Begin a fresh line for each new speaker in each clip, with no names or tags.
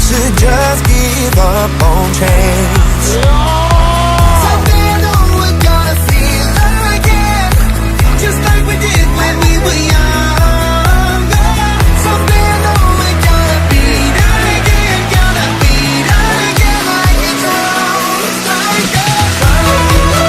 to just give up on change. Someday I know we're gonna feel again, just like we did when we were younger. Someday I know we're gonna be done again, like it's always like that.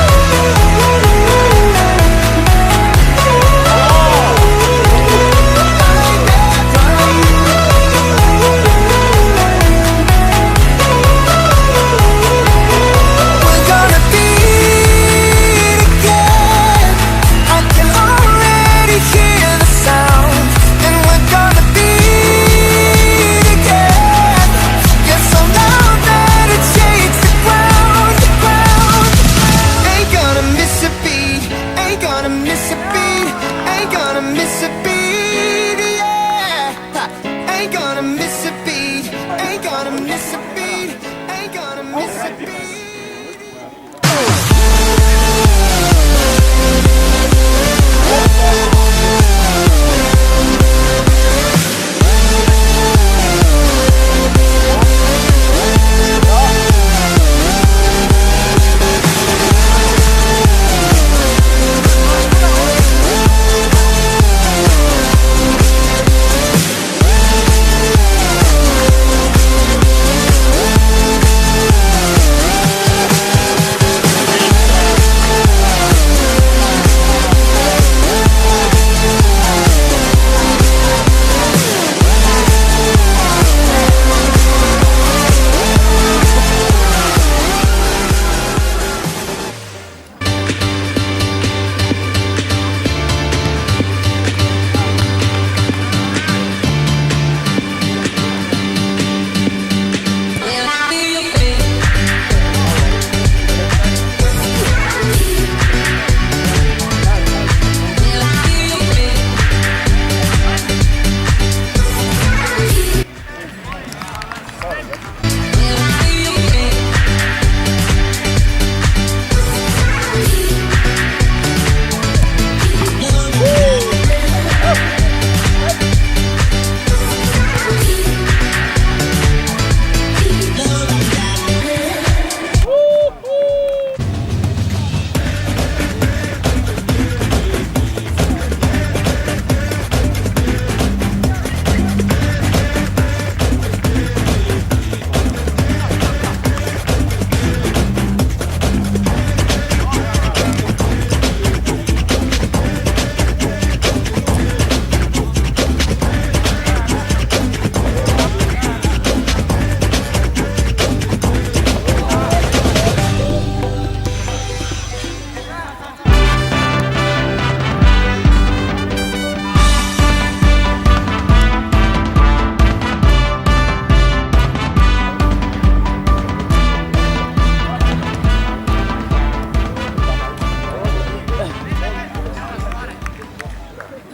We're gonna beat again. I can already hear the sound, and we're gonna beat again. Get so loud that it shakes the ground, Ain't gonna miss a beat, ain't gonna miss a beat, ain't gonna miss a beat, yeah. Ain't gonna miss a beat, ain't gonna miss a beat, ain't gonna miss a beat.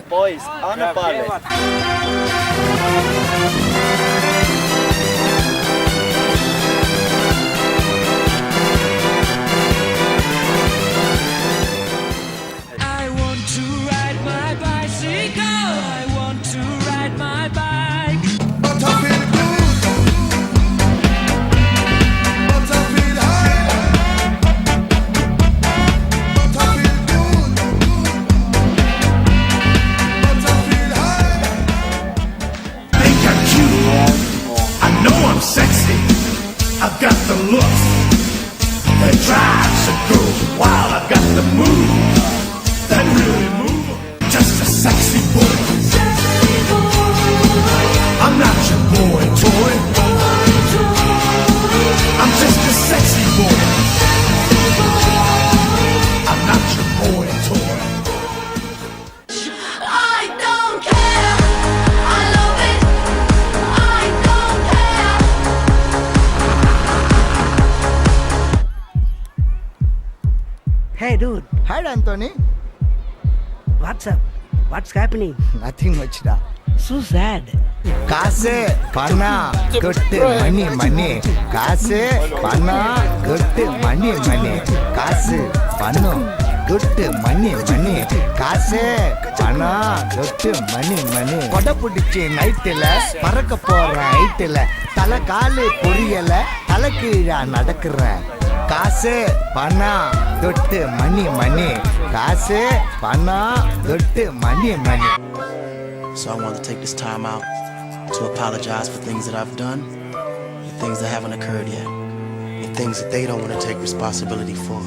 Boys, on the pallet.
I want to ride my bicycle. I want to ride my bike.
But I feel good, but I feel high, but I feel good, but I feel high.
Think I'm cute, I know I'm sexy, I've got the looks that drives a girl wild. I've got the moves that really move. Just a sexy boy. I'm not your boy toy. I'm just a sexy boy. I'm not your boy toy.
I don't care. I love it. I don't care.
Hey dude,
Hi, Anthony.
what's up? What's happening?
Nothing much da.
So sad.
காசு பணம் கொட்டு மணி மணி காசு பணம் கொட்டு மணி மணி காசு பணம் துட்டு மணி மணி காசு பணம் துட்டு மணி மணி கொடை பிடிச்சி நைட்டுல பறக்க போற ஹைட்டுல தலை காலு புரியல தலை கீழா நடக்கிறேன் காசு பணம் துட்டு மணி மணி காசு பணம் துட்டு மணி மணி.
So I want to take this time out to apologize for things that I've done and things that haven't occurred yet and things that they don't want to take responsibility for.